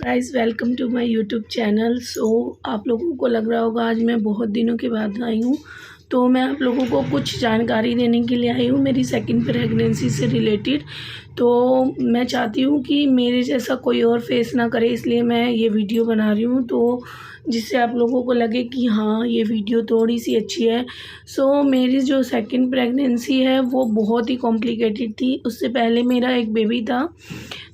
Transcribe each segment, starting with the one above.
Guys, welcome to my YouTube channel. आप लोगों को लग रहा होगा आज मैं बहुत दिनों के बाद आई हूँ, तो मैं आप लोगों को कुछ जानकारी देने के लिए आई हूँ मेरी सेकंड प्रेगनेंसी से रिलेटेड। तो मैं चाहती हूँ कि मेरे जैसा कोई और फेस ना करे, इसलिए मैं ये वीडियो बना रही हूँ, तो जिससे आप लोगों को लगे कि हाँ ये वीडियो थोड़ी सी अच्छी है। मेरी जो सेकंड प्रेगनेंसी है वो बहुत ही कॉम्प्लिकेटेड थी। उससे पहले मेरा एक बेबी था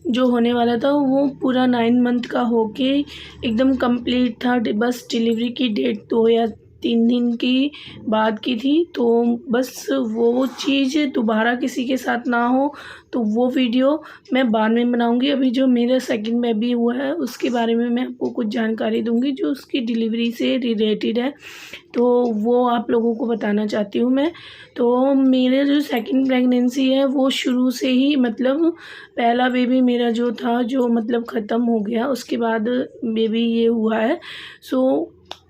जो होने वाला था, वो पूरा 9 मंथ का होके एकदम कंप्लीट था। बस डिलीवरी की डेट 2 या 3 दिन की बाद की थी। तो बस वो चीज़ दोबारा किसी के साथ ना हो, तो वो वीडियो मैं बाद में बनाऊंगी। अभी जो मेरा सेकंड बेबी हुआ है उसके बारे में मैं आपको कुछ जानकारी दूंगी जो उसकी डिलीवरी से रिलेटेड है, तो वो आप लोगों को बताना चाहती हूँ मैं। तो मेरे जो सेकंड प्रेगनेंसी है वो शुरू से ही मतलब पहला बेबी मेरा जो था जो मतलब ख़त्म हो गया, उसके बाद बेबी ये हुआ है।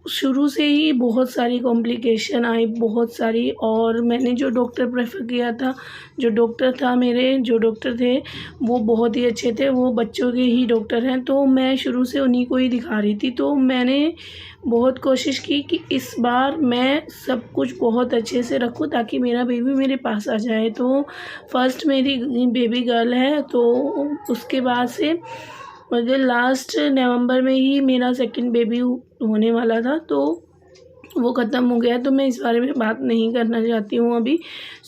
शुरू से ही बहुत सारी कॉम्प्लिकेशन आई, बहुत सारी। और मैंने जो डॉक्टर प्रेफर किया था, जो डॉक्टर था मेरे जो डॉक्टर थे वो बहुत ही अच्छे थे, वो बच्चों के ही डॉक्टर हैं, तो मैं शुरू से उन्हीं को ही दिखा रही थी। तो मैंने बहुत कोशिश की कि इस बार मैं सब कुछ बहुत अच्छे से रखूं ताकि मेरा बेबी मेरे पास आ जाए। तो फर्स्ट मेरी बेबी गर्ल है, तो उसके बाद से मुझे लास्ट नवंबर में ही मेरा सेकंड बेबी होने वाला था, तो वो ख़त्म हो गया, तो मैं इस बारे में बात नहीं करना चाहती हूँ अभी।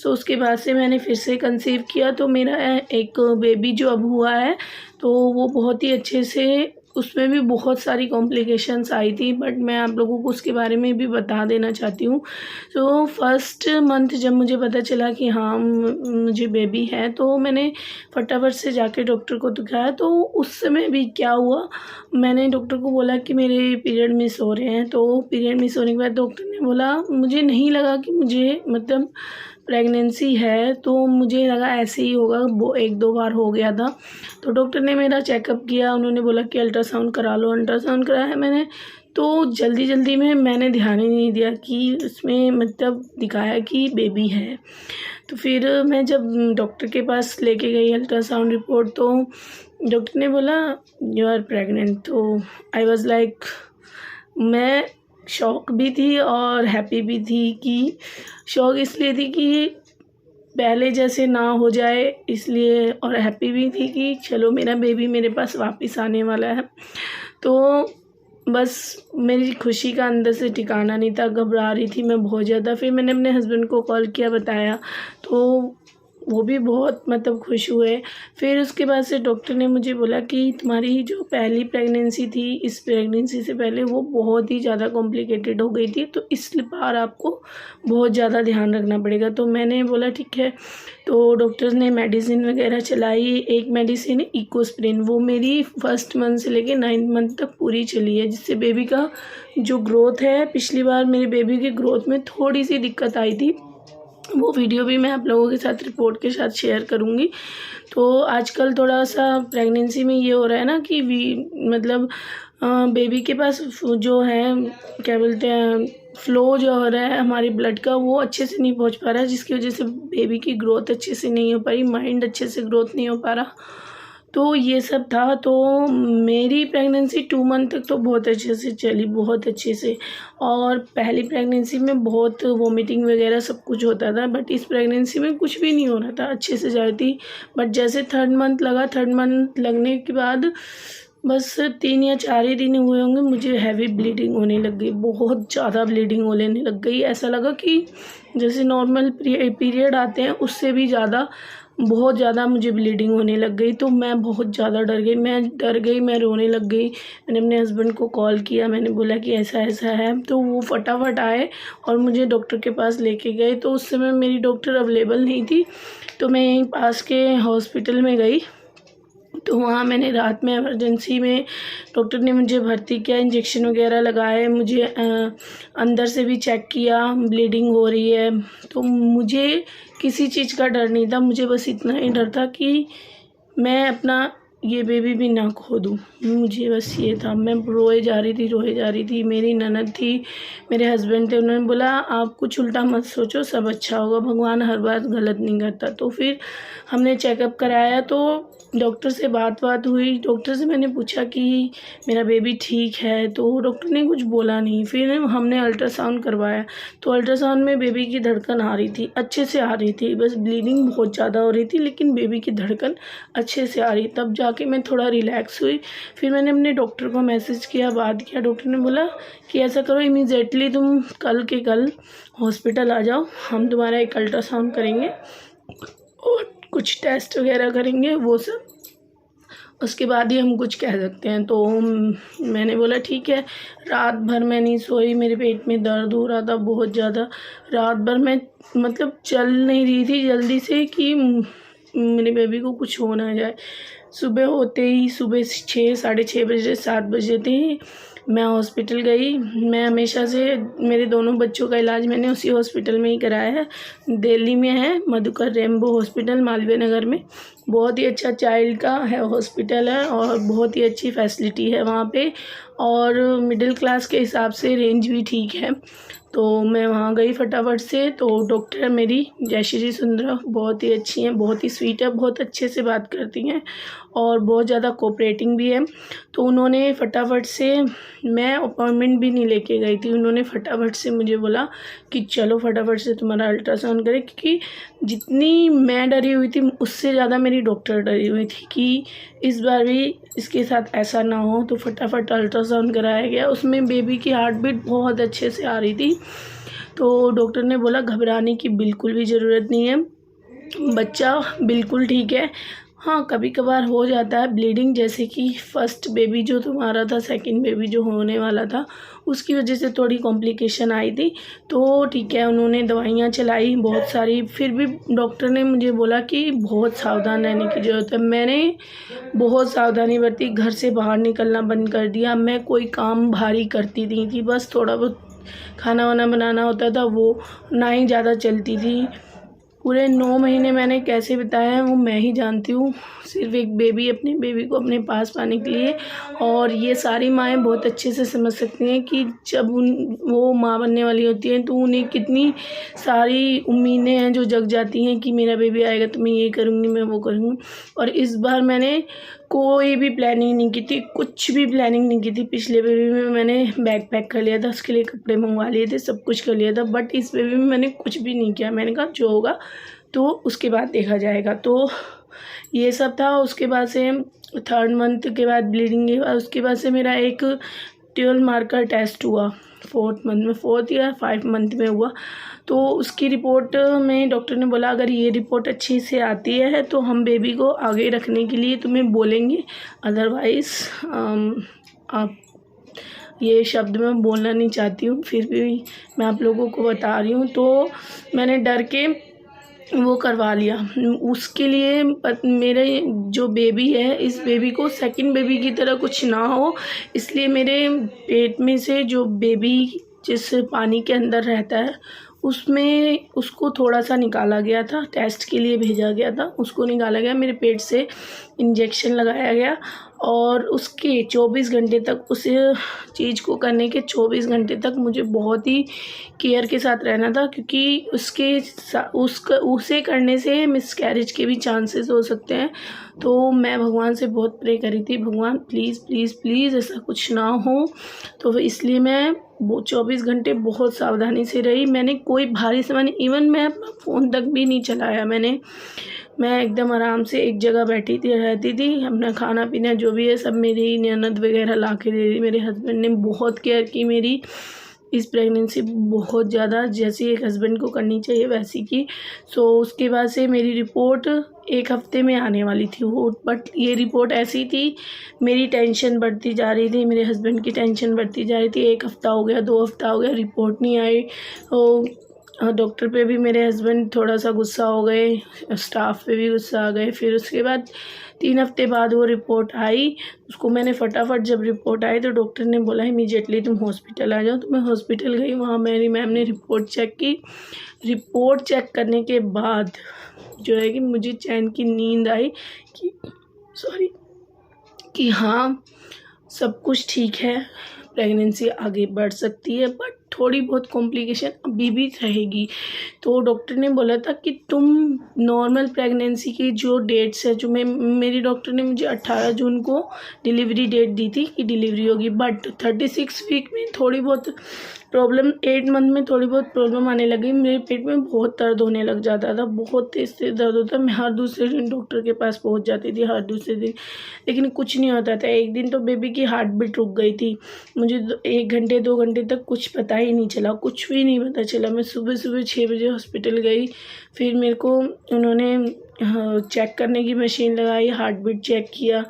उसके बाद से मैंने फिर से कंसीव किया, तो मेरा एक बेबी जो अब हुआ है तो वो बहुत ही अच्छे से, उसमें भी बहुत सारी कॉम्प्लिकेशंस आई थी, बट मैं आप लोगों को उसके बारे में भी बता देना चाहती हूँ। फर्स्ट मंथ जब मुझे पता चला कि हाँ मुझे बेबी है, तो मैंने फटाफट से जाके डॉक्टर को दिखाया। तो उस समय भी क्या हुआ, मैंने डॉक्टर को बोला कि मेरे पीरियड मिस हो रहे हैं। तो पीरियड मिस होने के बाद डॉक्टर ने बोला, मुझे नहीं लगा कि मुझे मतलब प्रेगनेंसी है, तो मुझे लगा ऐसे ही होगा, वो 1-2 बार हो गया था। तो डॉक्टर ने मेरा चेकअप किया, उन्होंने बोला कि अल्ट्रासाउंड करा लो। अल्ट्रासाउंड कराया मैंने, तो जल्दी जल्दी में मैंने ध्यान ही नहीं दिया कि उसमें मतलब दिखाया कि बेबी है। तो फिर मैं जब डॉक्टर के पास लेके गई अल्ट्रासाउंड रिपोर्ट, तो डॉक्टर ने बोला यू आर प्रेग्नेंट। तो आई वाज लाइक, मैं शॉक भी थी और हैप्पी भी थी। कि शॉक इसलिए थी कि पहले जैसे ना हो जाए इसलिए, और हैप्पी भी थी कि चलो मेरा बेबी मेरे पास वापस आने वाला है। तो बस मेरी खुशी का अंदर से ठिकाना नहीं था, घबरा रही थी मैं बहुत ज़्यादा। फिर मैंने अपने हस्बैंड को कॉल किया, बताया, तो वो भी बहुत मतलब खुश हुए। फिर उसके बाद से डॉक्टर ने मुझे बोला कि तुम्हारी जो पहली प्रेगनेंसी थी, इस प्रेगनेंसी से पहले वो बहुत ही ज़्यादा कॉम्प्लिकेटेड हो गई थी, तो इस बार आपको बहुत ज़्यादा ध्यान रखना पड़ेगा। तो मैंने बोला ठीक है। तो डॉक्टर्स ने मेडिसिन वगैरह चलाई। एक मेडिसिन इकोस्प्रिन, वो मेरी फर्स्ट मंथ से लेके 9 मंथ तक पूरी चली है, जिससे बेबी का जो ग्रोथ है, पिछली बार मेरे बेबी की ग्रोथ में थोड़ी सी दिक्कत आई थी, वो वीडियो भी मैं आप लोगों के साथ रिपोर्ट के साथ शेयर करूँगी। तो आजकल थोड़ा सा प्रेगनेंसी में ये हो रहा है ना कि मतलब बेबी के पास जो है क्या बोलते हैं, फ़्लो जो हो रहा है हमारे ब्लड का, वो अच्छे से नहीं पहुंच पा रहा है, जिसकी वजह से बेबी की ग्रोथ अच्छे से नहीं हो पा रही, माइंड अच्छे से ग्रोथ नहीं हो पा रहा। तो ये सब था। तो मेरी प्रेगनेंसी 2 मंथ तक तो बहुत अच्छे से चली, बहुत अच्छे से। और पहली प्रेगनेंसी में बहुत वॉमिटिंग वगैरह सब कुछ होता था, बट इस प्रेगनेंसी में कुछ भी नहीं हो रहा था, अच्छे से जा रही थी। बट जैसे 3rd मंथ लगा, 3rd मंथ लगने के बाद बस 3 या 4 ही दिन हुए होंगे, मुझे हैवी ब्लीडिंग होने लग गई, बहुत ज़्यादा ब्लीडिंग होने लग गई। ऐसा लगा कि जैसे नॉर्मल पीरियड आते हैं उससे भी ज़्यादा, बहुत ज़्यादा मुझे ब्लीडिंग होने लग गई। तो मैं बहुत ज़्यादा डर गई, मैं रोने लग गई। मैंने अपने हस्बैंड को कॉल किया, मैंने बोला कि ऐसा ऐसा है, तो वो फटाफट आए और मुझे डॉक्टर के पास लेके गए। तो उस समय मेरी डॉक्टर अवेलेबल नहीं थी, तो मैं यहीं पास के हॉस्पिटल में गई। तो वहाँ मैंने रात में इमरजेंसी में डॉक्टर ने मुझे भर्ती किया, इंजेक्शन वगैरह लगाए, मुझे अंदर से भी चेक किया, ब्लीडिंग हो रही है। तो मुझे किसी चीज़ का डर नहीं था, मुझे बस इतना ही डर था कि मैं अपना ये बेबी भी ना खो दूँ, मुझे बस ये था। मैं रोए जा रही थी। मेरी ननद थी, मेरे हस्बैंड थे, उन्होंने बोला आप कुछ उल्टा मत सोचो, सब अच्छा होगा, भगवान हर बात गलत नहीं करता। तो फिर हमने चेकअप कराया, तो डॉक्टर से बात हुई। डॉक्टर से मैंने पूछा कि मेरा बेबी ठीक है, तो डॉक्टर ने कुछ बोला नहीं। फिर हमने अल्ट्रासाउंड करवाया, तो अल्ट्रासाउंड में बेबी की धड़कन आ रही थी, अच्छे से आ रही थी, बस ब्लीडिंग बहुत ज़्यादा हो रही थी, लेकिन बेबी की धड़कन अच्छे से आ रही। तब जाके मैं थोड़ा रिलैक्स हुई। फिर मैंने अपने डॉक्टर को मैसेज किया, बात किया। डॉक्टर ने बोला कि ऐसा करो, इमीडिएटली तुम कल के कल हॉस्पिटल आ जाओ, हम तुम्हारा एक अल्ट्रासाउंड करेंगे और कुछ टेस्ट वगैरह करेंगे, वो सब उसके बाद ही हम कुछ कह सकते हैं। तो मैंने बोला ठीक है। रात भर मैं नहीं सोई, मेरे पेट में दर्द हो रहा था बहुत ज़्यादा। रात भर मैं मतलब चल नहीं रही थी जल्दी से कि मेरे बेबी को कुछ हो ना जाए। सुबह होते ही, सुबह 6 साढ़े 6 बजे 7 बजे थे, मैं हॉस्पिटल गई। मैं हमेशा से मेरे दोनों बच्चों का इलाज मैंने उसी हॉस्पिटल में ही कराया है। दिल्ली में है मधुकर रेम्बो हॉस्पिटल, मालवीय नगर में। बहुत ही अच्छा चाइल्ड का है हॉस्पिटल है और बहुत ही अच्छी फैसिलिटी है वहाँ पे, और मिडिल क्लास के हिसाब से रेंज भी ठीक है। तो मैं वहाँ गई फटाफट से। तो डॉक्टर मेरी जयश्री सुंदरा बहुत ही अच्छी हैं, बहुत ही स्वीट है, बहुत अच्छे से बात करती हैं और बहुत ज़्यादा कोऑपरेटिंग भी है। तो उन्होंने फटाफट से, मैं अपॉइंटमेंट भी नहीं लेके गई थी, उन्होंने फटाफट से मुझे बोला कि चलो फटाफट से तुम्हारा अल्ट्रासाउंड करें, क्योंकि जितनी मैं डरी हुई थी उससे ज़्यादा मेरी डॉक्टर डरी हुई थी कि इस बार भी इसके साथ ऐसा ना हो। तो फटाफट अल्ट्रासाउंड कराया गया, उसमें बेबी की हार्ट बीट बहुत अच्छे से आ रही थी। तो डॉक्टर ने बोला घबराने की बिल्कुल भी ज़रूरत नहीं है, बच्चा बिल्कुल ठीक है। हाँ, कभी कभार हो जाता है ब्लीडिंग, जैसे कि फर्स्ट बेबी जो तुम्हारा था, सेकंड बेबी जो होने वाला था, उसकी वजह से थोड़ी कॉम्प्लिकेशन आई थी। तो ठीक है, उन्होंने दवाइयाँ चलाई बहुत सारी, फिर भी डॉक्टर ने मुझे बोला कि बहुत सावधान रहने की ज़रूरत है। मैंने बहुत सावधानी बरती, घर से बाहर निकलना बंद कर दिया। मैं कोई काम भारी करती नहीं थी, बस थोड़ा बहुत खाना वाना बनाना होता था, वो ना ही ज़्यादा चलती थी। पूरे 9 महीने मैंने कैसे बिताए हैं वो मैं ही जानती हूँ, सिर्फ एक बेबी, अपने बेबी को अपने पास पाने के लिए। और ये सारी माएँ बहुत अच्छे से समझ सकती हैं कि जब वो माँ बनने वाली होती हैं तो उन्हें कितनी सारी उम्मीदें हैं जो जग जाती हैं कि मेरा बेबी आएगा तो मैं ये करूँगी, मैं वो करूँगी। और इस बार मैंने कोई भी प्लानिंग नहीं की थी, कुछ भी प्लानिंग नहीं की थी। पिछले बेबी में मैंने बैग पैक कर लिया था, उसके लिए कपड़े मंगवा लिए थे, सब कुछ कर लिया था, बट इस बेबी में मैंने कुछ भी नहीं किया। मैंने कहा जो होगा तो उसके बाद देखा जाएगा। तो ये सब था। उसके बाद से 3rd मंथ के बाद ब्लीडिंग के बाद, उसके बाद से मेरा एक 12 मार्कर टेस्ट हुआ 4th मंथ में, 4th या 5 मंथ में हुआ। तो उसकी रिपोर्ट में डॉक्टर ने बोला अगर ये रिपोर्ट अच्छी से आती है तो हम बेबी को आगे रखने के लिए तुम्हें बोलेंगे, अदरवाइज़ आप, ये शब्द मैं बोलना नहीं चाहती हूँ, फिर भी मैं आप लोगों को बता रही हूँ। तो मैंने डर के वो करवा लिया। उसके लिए मेरे जो बेबी है, इस बेबी को सेकंड बेबी की तरह कुछ ना हो, इसलिए मेरे पेट में से जो बेबी जिस पानी के अंदर रहता है उसमें उसको थोड़ा सा निकाला गया था, टेस्ट के लिए भेजा गया था, उसको निकाला गया, मेरे पेट से इंजेक्शन लगाया गया। और उसके 24 घंटे तक, उस चीज़ को करने के 24 घंटे तक मुझे बहुत ही केयर के साथ रहना था, क्योंकि उसे करने से मिसकैरेज के भी चांसेस हो सकते हैं। तो मैं भगवान से बहुत प्रे करी थी, भगवान प्लीज़ प्लीज़ प्लीज़ ऐसा कुछ ना हो। तो इसलिए मैं वो 24 घंटे बहुत सावधानी से रही। मैंने कोई भारी सामान, इवन मैं अपना फ़ोन तक भी नहीं चलाया। मैं एकदम आराम से एक जगह बैठी थी, रहती थी, अपना खाना पीना जो भी है सब मेरी ननद वगैरह ला के दे दी। मेरे हस्बैंड ने बहुत केयर की मेरी इस प्रेगनेंसी, बहुत ज़्यादा, जैसी एक हस्बैंड को करनी चाहिए वैसी की। सो उसके बाद से मेरी रिपोर्ट 1 हफ्ते में आने वाली थी वो, बट ये रिपोर्ट ऐसी थी, मेरी टेंशन बढ़ती जा रही थी, मेरे हस्बैंड की टेंशन बढ़ती जा रही थी। 1 हफ्ता हो गया, 2 हफ्ता हो गया, रिपोर्ट नहीं आई। तो डॉक्टर पे भी मेरे हस्बैंड थोड़ा सा गुस्सा हो गए, स्टाफ पे भी गुस्सा आ गए। फिर उसके बाद 3 हफ्ते बाद वो रिपोर्ट आई। उसको मैंने फटाफट, जब रिपोर्ट आई तो डॉक्टर ने बोला इमीडिएटली तुम हॉस्पिटल आ जाओ। तो मैं हॉस्पिटल गई, वहाँ मेरी मैम ने रिपोर्ट चेक की। रिपोर्ट चेक करने के बाद जो है कि मुझे चैन की नींद आई कि कि हाँ सब कुछ ठीक है, प्रेगनेंसी आगे बढ़ सकती है, बट थोड़ी बहुत कॉम्प्लिकेशन अभी भी रहेगी। तो डॉक्टर ने बोला था कि तुम नॉर्मल प्रेगनेंसी की जो डेट्स है, जो मेरी डॉक्टर ने मुझे 18 जून को डिलीवरी डेट दी थी कि डिलीवरी होगी, बट 36 वीक में थोड़ी बहुत प्रॉब्लम, 8 मंथ में थोड़ी बहुत प्रॉब्लम आने लगी। मेरे पेट में बहुत दर्द होने लग जाता था, बहुत तेज़ तेज़ दर्द होता। मैं हर दूसरे दिन डॉक्टर के पास पहुंच जाती थी, हर दूसरे दिन, लेकिन कुछ नहीं होता था। एक दिन तो बेबी की हार्ट बीट रुक गई थी। मुझे 1 घंटे 2 घंटे तक कुछ पता ही नहीं चला, कुछ भी नहीं पता चला। मैं सुबह 6 बजे हॉस्पिटल गई, फिर मेरे को उन्होंने चेक करने की मशीन लगाई, हार्ट बीट चेक किया।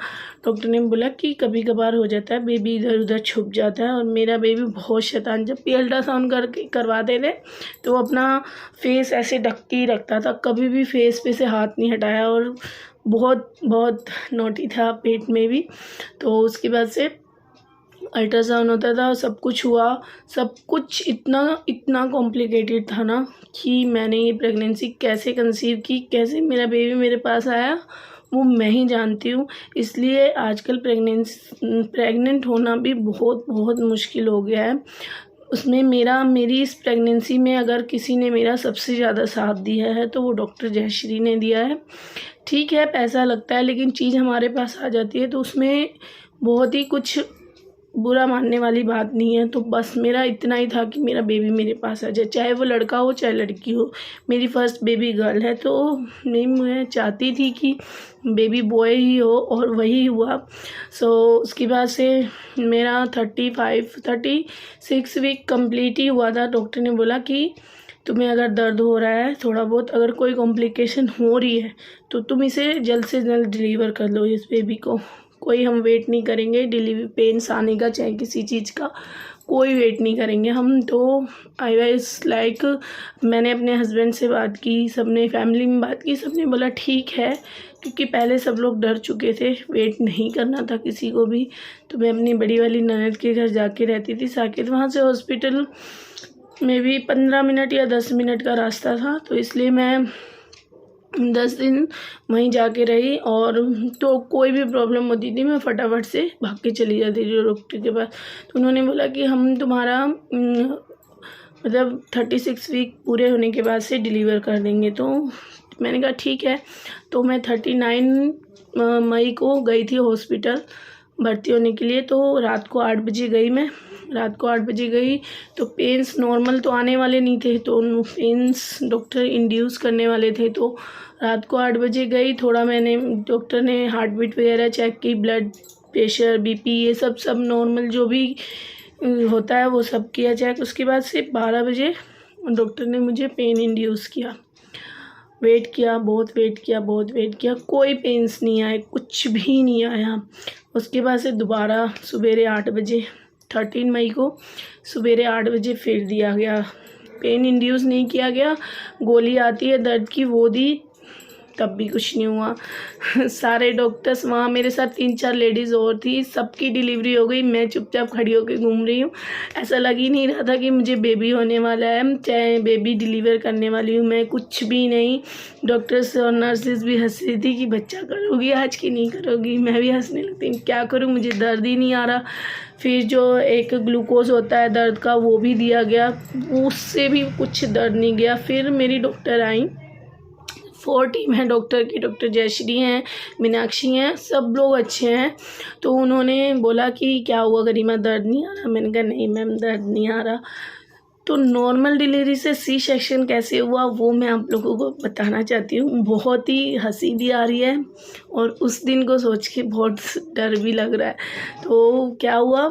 डॉक्टर ने बोला कि कभी कभार हो जाता है, बेबी इधर उधर छुप जाता है। और मेरा बेबी बहुत शैतान, जब भी अल्ट्रासाउंड करवाते थे तो वो अपना फेस ऐसे ढक के ही रखता था, कभी भी फेस पे से हाथ नहीं हटाया, और बहुत बहुत नोटी था पेट में भी। तो उसके बाद से अल्ट्रासाउंड होता था, सब कुछ हुआ, सब कुछ इतना इतना कॉम्प्लिकेटेड था ना कि मैंने ये प्रेगनेंसी कैसे कंसीव की, कैसे मेरा बेबी मेरे पास आया, वो मैं ही जानती हूँ। इसलिए आजकल प्रेग्नेंट होना भी बहुत बहुत मुश्किल हो गया है। उसमें मेरी इस प्रेगनेंसी में अगर किसी ने मेरा सबसे ज़्यादा साथ दिया है तो वो डॉक्टर जयश्री ने दिया है। ठीक है, पैसा लगता है, लेकिन चीज़ हमारे पास आ जाती है तो उसमें बहुत ही कुछ बुरा मानने वाली बात नहीं है। तो बस मेरा इतना ही था कि मेरा बेबी मेरे पास आ जाए, चाहे वो लड़का हो चाहे लड़की हो। मेरी फर्स्ट बेबी गर्ल है, तो मैं चाहती थी कि बेबी बॉय ही हो, और वही हुआ। उसके बाद से मेरा 36 वीक कंप्लीट ही हुआ था। डॉक्टर ने बोला कि तुम्हें अगर दर्द हो रहा है थोड़ा बहुत, अगर कोई कॉम्प्लिकेशन हो रही है तो तुम इसे जल्द से जल्द डिलीवर कर लो इस बेबी को। कोई हम वेट नहीं करेंगे डिलीवरी पेन्स आने का, चाहे किसी चीज़ का, कोई वेट नहीं करेंगे हम। तो आई वाज लाइक, मैंने अपने हस्बैंड से बात की, सबने फैमिली में बात की, सबने बोला ठीक है, क्योंकि पहले सब लोग डर चुके थे, वेट नहीं करना था किसी को भी। तो मैं अपनी बड़ी वाली ननद के घर जाके रहती थी साकेत, वहाँ से हॉस्पिटल में भी 15 मिनट या 10 मिनट का रास्ता था। तो इसलिए मैं 10 दिन वहीं जाके रही, और तो कोई भी प्रॉब्लम होती थी मैं फटाफट से भाग के चली जाती थी डॉक्टर के पास। तो उन्होंने बोला कि हम तुम्हारा मतलब 36 वीक पूरे होने के बाद से डिलीवर कर देंगे। तो मैंने कहा ठीक है। तो मैं 39 मई को गई थी हॉस्पिटल भर्ती होने के लिए। तो रात को 8 बजे गई मैं, रात को 8 बजे गई। तो पेन्स नॉर्मल तो आने वाले नहीं थे, तो पेन्स डॉक्टर इंड्यूस करने वाले थे। तो रात को 8 बजे गई, थोड़ा मैंने, डॉक्टर ने हार्ट बीट वगैरह चेक की, ब्लड प्रेशर, बीपी, ये सब नॉर्मल जो भी होता है वो सब किया चेक। उसके बाद से 12 बजे डॉक्टर ने मुझे पेन इंड्यूस किया। वेट किया, बहुत वेट किया, कोई पेन्स नहीं आए, कुछ भी नहीं आया। उसके बाद से दोबारा सवेरे 8 बजे 13 मई को सवेरे 8 बजे फिर दिया गया। पेन इंड्यूस नहीं किया गया, गोली आती है दर्द की वो दी, तब भी कुछ नहीं हुआ। सारे डॉक्टर्स वहाँ, मेरे साथ 3-4 लेडीज़ और थी, सबकी डिलीवरी हो गई, मैं चुपचाप खड़ी होकर घूम रही हूँ। ऐसा लग ही नहीं रहा था कि मुझे बेबी होने वाला है, चाहे बेबी डिलीवर करने वाली हूँ मैं, कुछ भी नहीं। डॉक्टर्स और नर्सेज भी हंस रही थी कि बच्चा करोगी आज कि नहीं करोगी। मैं भी हंसने लगती, क्या करूँ, मुझे दर्द ही नहीं आ रहा। फिर जो एक ग्लूकोज होता है दर्द का, वो भी दिया गया, उससे भी कुछ दर्द नहीं गया। फिर मेरी डॉक्टर आई, 4 टीम है डॉक्टर की, डॉक्टर जयश्री हैं, मीनाक्षी हैं, सब लोग अच्छे हैं। तो उन्होंने बोला कि क्या हुआ गरिमा, दर्द नहीं आ रहा? मैंने कहा नहीं मैम, दर्द नहीं आ रहा। तो नॉर्मल डिलीवरी से सी सेक्शन कैसे हुआ वो मैं आप लोगों को बताना चाहती हूँ। बहुत ही हंसी भी आ रही है, और उस दिन को सोच के बहुत डर भी लग रहा है। तो क्या हुआ,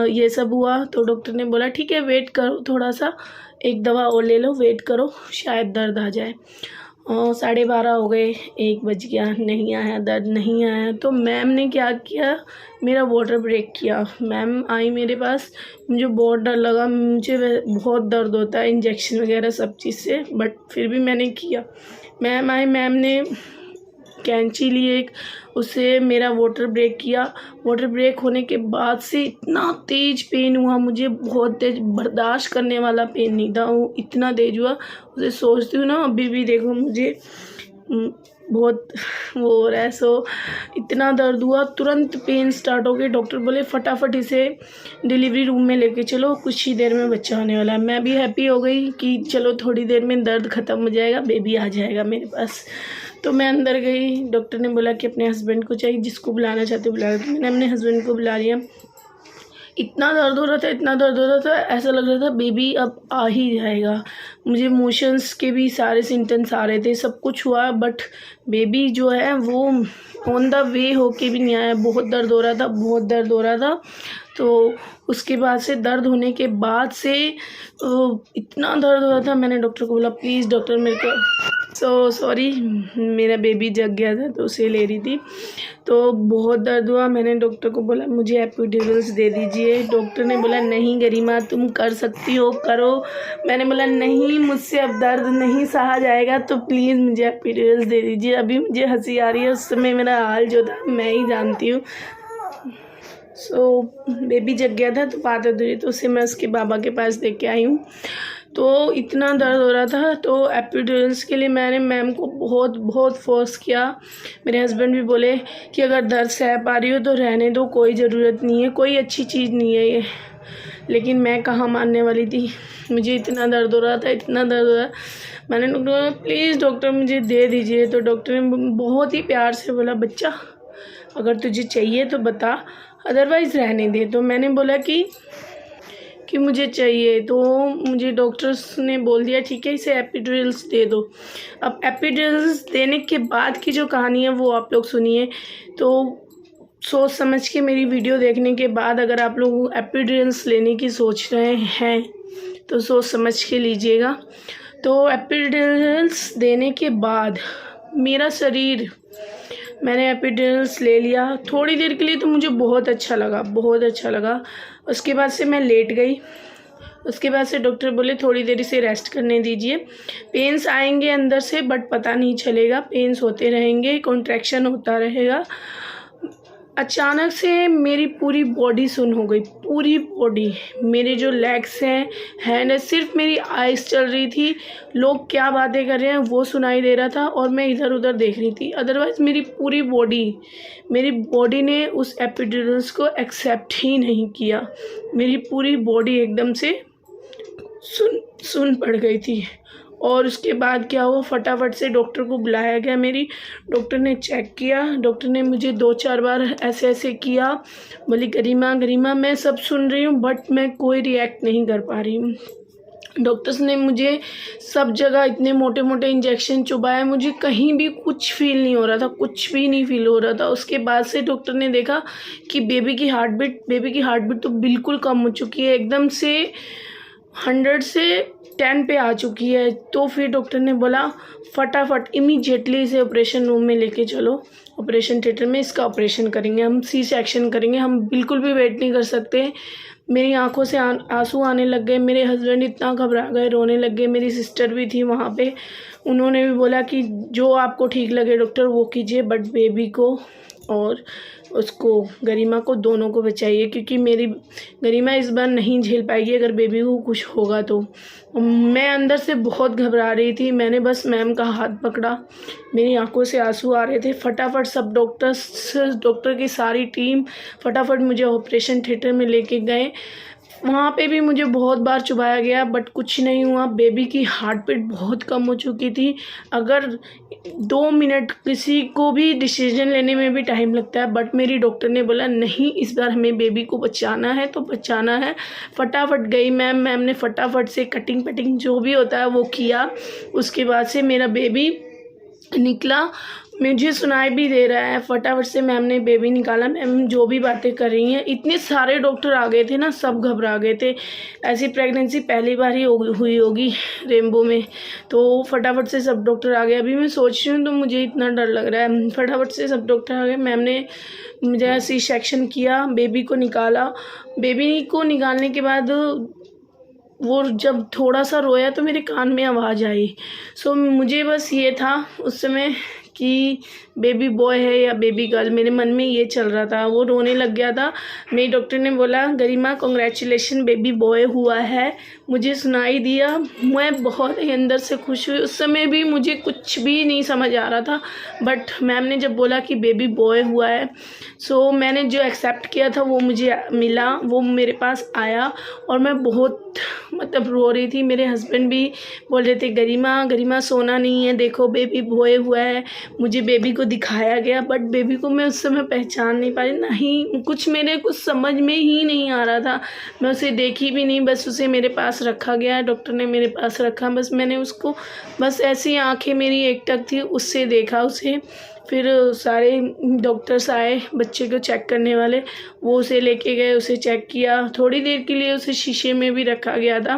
ये सब हुआ। तो डॉक्टर ने बोला ठीक है, वेट करो थोड़ा सा, एक दवा और ले लो, वेट करो, शायद दर्द आ जाए। 12:30 हो गए, 1 बज गया, नहीं आया दर्द, नहीं आया। तो मैम ने क्या किया, मेरा वाटर ब्रेक किया। मैम आई मेरे पास, मुझे बहुत डर लगा, मुझे बहुत दर्द होता है इंजेक्शन वगैरह सब चीज़ से, बट फिर भी मैंने किया। मैम आई, मैम ने कैंची ली एक, उससे मेरा वाटर ब्रेक किया। वाटर ब्रेक होने के बाद से इतना तेज़ पेन हुआ मुझे, बहुत तेज़, बर्दाश्त करने वाला पेन नहीं था वो, इतना तेज़ हुआ। उसे सोचती हूँ ना अभी भी, देखो मुझे बहुत वो हो रहा है। सो इतना दर्द हुआ, तुरंत पेन स्टार्ट हो गई। डॉक्टर बोले फटाफट इसे डिलीवरी रूम में लेके चलो, कुछ ही देर में बच्चा होने वाला है। मैं भी हैप्पी हो गई कि चलो थोड़ी देर में दर्द ख़त्म हो जाएगा, बेबी आ जाएगा मेरे पास। तो मैं अंदर गई, डॉक्टर ने बोला कि अपने हस्बैंड को चाहिए, जिसको बुलाना चाहते बुला लो। तो मैंने अपने हस्बैंड को बुला लिया। इतना दर्द हो रहा था, इतना दर्द हो रहा था, ऐसा लग रहा था बेबी अब आ ही जाएगा। मुझे मोशंस के भी सारे सिम्टम्स आ रहे थे, सब कुछ हुआ, बट बेबी जो है वो ऑन द वे होके भी नहीं आया। बहुत दर्द हो रहा था, बहुत दर्द हो रहा था। तो उसके बाद से दर्द होने के बाद से इतना दर्द हो रहा था, मैंने डॉक्टर को बोला प्लीज़ डॉक्टर मेरे को सॉरी मेरा बेबी जग गया था तो उसे ले रही थी। तो बहुत दर्द हुआ, मैंने डॉक्टर को बोला मुझे एपिड्यूरल्स दे दीजिए। डॉक्टर ने बोला नहीं गरिमा तुम कर सकती हो, करो। मैंने बोला नहीं मुझसे अब दर्द नहीं सहा जाएगा, तो प्लीज़ मुझे एपिड्यूरल्स दे दीजिए। अभी मुझे हंसी आ रही है, उस समय मेरा हाल जो था मैं ही जानती हूँ। बेबी जग गया था तो बात अधूरी, तो उसे मैं उसके बाबा के पास दे के आई हूँ। तो इतना दर्द हो रहा था, तो एपिड्यूरल्स के लिए मैंने मैम को बहुत बहुत फोर्स किया। मेरे हस्बैंड भी बोले कि अगर दर्द सह पा रही हो तो रहने दो, कोई ज़रूरत नहीं है, कोई अच्छी चीज़ नहीं है ये। लेकिन मैं कहाँ मानने वाली थी, मुझे इतना दर्द हो रहा था, इतना दर्द हो रहा। मैंने डॉक्टर को प्लीज़ डॉक्टर मुझे दे दीजिए। तो डॉक्टर ने बहुत ही प्यार से बोला बच्चा अगर तुझे चाहिए तो बता, अदरवाइज़ रहने दे। तो मैंने बोला कि मुझे चाहिए, तो मुझे डॉक्टर्स ने बोल दिया ठीक है इसे एपिड्यूरल्स दे दो। अब एपिड्यूरल्स देने के बाद की जो कहानी है वो आप लोग सुनिए। तो सोच समझ के मेरी वीडियो देखने के बाद अगर आप लोग एपिड्यूरल्स लेने की सोच रहे हैं तो सोच समझ के लीजिएगा। तो एपिड्यूरल्स देने के बाद मेरा शरीर, मैंने एपिड्यूरल्स ले लिया थोड़ी देर के लिए, तो मुझे बहुत अच्छा लगा, बहुत अच्छा लगा। उसके बाद से मैं लेट गई। उसके बाद से डॉक्टर बोले थोड़ी देर इसे रेस्ट करने दीजिए, पेन्स आएंगे अंदर से बट पता नहीं चलेगा, पेन्स होते रहेंगे, कॉन्ट्रैक्शन होता रहेगा। अचानक से मेरी पूरी बॉडी सुन हो गई, पूरी बॉडी, मेरे जो लेग्स हैं, हैंड है, सिर्फ मेरी आइज़ चल रही थी। लोग क्या बातें कर रहे हैं वो सुनाई दे रहा था और मैं इधर उधर देख रही थी। अदरवाइज़ मेरी पूरी बॉडी ने उस एपिड्यूरल्स को एक्सेप्ट ही नहीं किया। मेरी पूरी बॉडी एकदम से सुन पड़ गई थी। और उसके बाद क्या हुआ, फटाफट से डॉक्टर को बुलाया गया। मेरी डॉक्टर ने चेक किया, डॉक्टर ने मुझे 2-4 बार ऐसे ऐसे किया, बोली गरिमा गरिमा मैं सब सुन रही हूँ बट मैं कोई रिएक्ट नहीं कर पा रही हूँ। डॉक्टर्स ने मुझे सब जगह इतने मोटे मोटे इंजेक्शन चुभाए, मुझे कहीं भी कुछ फील नहीं हो रहा था, कुछ भी नहीं फील हो रहा था। उसके बाद से डॉक्टर ने देखा कि बेबी की हार्ट बीट तो बिल्कुल कम हो चुकी है, एकदम से 100 से 10 पे आ चुकी है। तो फिर डॉक्टर ने बोला फटाफट इमीडिएटली इसे ऑपरेशन रूम में लेके चलो, ऑपरेशन थिएटर में इसका ऑपरेशन करेंगे, हम सी सेक्शन करेंगे, हम बिल्कुल भी वेट नहीं कर सकते। मेरी आंखों से आंसू आने लग गए, मेरे हस्बैंड इतना घबरा गए, रोने लग गए। मेरी सिस्टर भी थी वहाँ पे, उन्होंने भी बोला कि जो आपको ठीक लगे डॉक्टर वो कीजिए, बट बेबी को और उसको गरिमा को दोनों को बचाइए, क्योंकि मेरी गरिमा इस बार नहीं झेल पाएगी अगर बेबी को कुछ होगा तो। मैं अंदर से बहुत घबरा रही थी। मैंने बस मैम का हाथ पकड़ा, मेरी आंखों से आंसू आ रहे थे। फटाफट सब डॉक्टर की सारी टीम फटाफट मुझे ऑपरेशन थिएटर में लेके गए। वहाँ पे भी मुझे बहुत बार चुभाया गया बट कुछ नहीं हुआ। बेबी की हार्ट बीट बहुत कम हो चुकी थी। अगर 2 मिनट किसी को भी डिसीजन लेने में भी टाइम लगता है, बट मेरी डॉक्टर ने बोला नहीं इस बार हमें बेबी को बचाना है तो बचाना है। फटाफट गई मैम ने फटाफट से कटिंग जो भी होता है वो किया। उसके बाद से मेरा बेबी निकला, मुझे सुनाई भी दे रहा है। फटाफट से मैम ने बेबी निकाला। मैम जो भी बातें कर रही हैं, इतने सारे डॉक्टर आ गए थे ना, सब घबरा गए थे। ऐसी प्रेगनेंसी पहली बार ही हुई होगी रेनबो में, तो फटाफट से सब डॉक्टर आ गए। अभी मैं सोच रही हूँ तो मुझे इतना डर लग रहा है। फटाफट से सब डॉक्टर आ गए। मैम ने मुझे सी सेक्शन किया, बेबी को निकाला। बेबी को निकालने के बाद वो जब थोड़ा सा रोया तो मेरे कान में आवाज़ आई। सो मुझे बस ये था उस समय कि बेबी बॉय है या बेबी गर्ल, मेरे मन में ये चल रहा था। वो रोने लग गया था। मेरी डॉक्टर ने बोला गरिमा कॉन्ग्रेचुलेशन बेबी बॉय हुआ है। मुझे सुनाई दिया, मैं बहुत ही अंदर से खुश हुई। उस समय भी मुझे कुछ भी नहीं समझ आ रहा था, बट मैम ने जब बोला कि बेबी बॉय हुआ है, सो मैंने जो एक्सेप्ट किया था वो मुझे मिला, वो मेरे पास आया और मैं बहुत मतलब रो रही थी। मेरे हस्बैंड भी बोल रहे थे गरिमा सोना नहीं है, देखो बेबी बॉय हुआ है। मुझे बेबी को दिखाया गया, बट बेबी को मैं उस समय पहचान नहीं पाई, नहीं कुछ मेरे कुछ समझ में ही नहीं आ रहा था। मैं उसे देखी भी नहीं, बस उसे मेरे पास रखा गया, डॉक्टर ने मेरे पास रखा, बस मैंने उसको बस ऐसी आंखें मेरी एकटक थी उससे देखा उसे। फिर सारे डॉक्टर्स आए बच्चे को चेक करने वाले, वो उसे लेके गए, उसे चेक किया। थोड़ी देर के लिए उसे शीशे में भी रखा गया था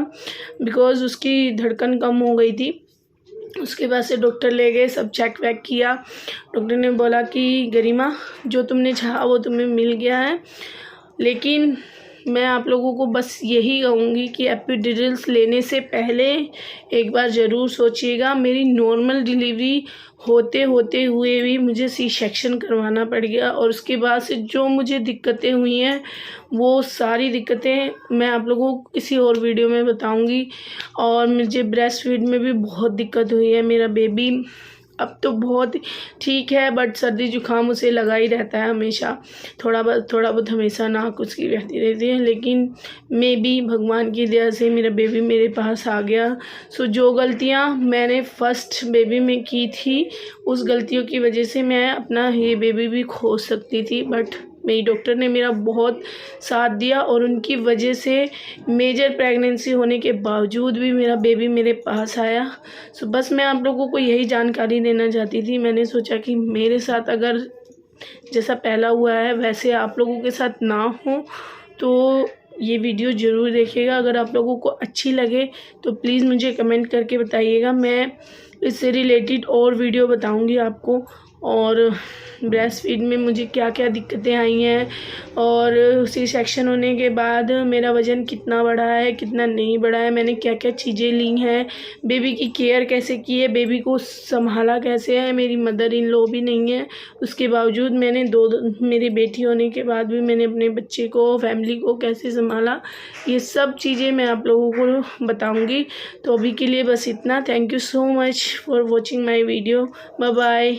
बिकॉज़ उसकी धड़कन कम हो गई थी। उसके बाद से डॉक्टर ले गए, सब चेक वेक किया। डॉक्टर ने बोला कि गरिमा जो तुमने चाहा वो तुम्हें मिल गया है, लेकिन मैं आप लोगों को बस यही कहूँगी कि एपिड्यूरल्स लेने से पहले एक बार ज़रूर सोचिएगा। मेरी नॉर्मल डिलीवरी होते होते हुए भी मुझे सी सेक्शन करवाना पड़ गया, और उसके बाद से जो मुझे दिक्कतें हुई हैं वो सारी दिक्कतें मैं आप लोगों को किसी और वीडियो में बताऊंगी। और मुझे ब्रेस्ट फीड में भी बहुत दिक्कत हुई है। मेरा बेबी अब तो बहुत ठीक है, बट सर्दी जुकाम उसे लगा ही रहता है हमेशा, थोड़ा बहुत हमेशा नाक उसकी रहती रहती है, लेकिन मे बी भगवान की दया से मेरा बेबी मेरे पास आ गया। सो जो गलतियां मैंने फर्स्ट बेबी में की थी, उस गलतियों की वजह से मैं अपना ये बेबी भी खो सकती थी, बट मेरी डॉक्टर ने मेरा बहुत साथ दिया और उनकी वजह से मेजर प्रेगनेंसी होने के बावजूद भी मेरा बेबी मेरे पास आया। सो बस मैं आप लोगों को यही जानकारी देना चाहती थी। मैंने सोचा कि मेरे साथ अगर जैसा पहला हुआ है वैसे आप लोगों के साथ ना हो, तो ये वीडियो ज़रूर देखिएगा। अगर आप लोगों को अच्छी लगे तो प्लीज़ मुझे कमेंट करके बताइएगा, मैं इससे रिलेटेड और वीडियो बताऊंगी आपको। और ब्रेस्ट फीड में मुझे क्या क्या दिक्कतें आई हैं, और सी सेक्शन होने के बाद मेरा वज़न कितना बढ़ा है कितना नहीं बढ़ा है, मैंने क्या क्या चीज़ें ली हैं, बेबी की केयर कैसे की है, बेबी को संभाला कैसे है। मेरी मदर इन लॉ भी नहीं है, उसके बावजूद मैंने मेरी बेटी होने के बाद भी मैंने अपने बच्चे को फैमिली को कैसे संभाला, ये सब चीज़ें मैं आप लोगों को बताऊँगी। तो अभी के लिए बस इतना। Thank you so much for watching my video. Bye bye.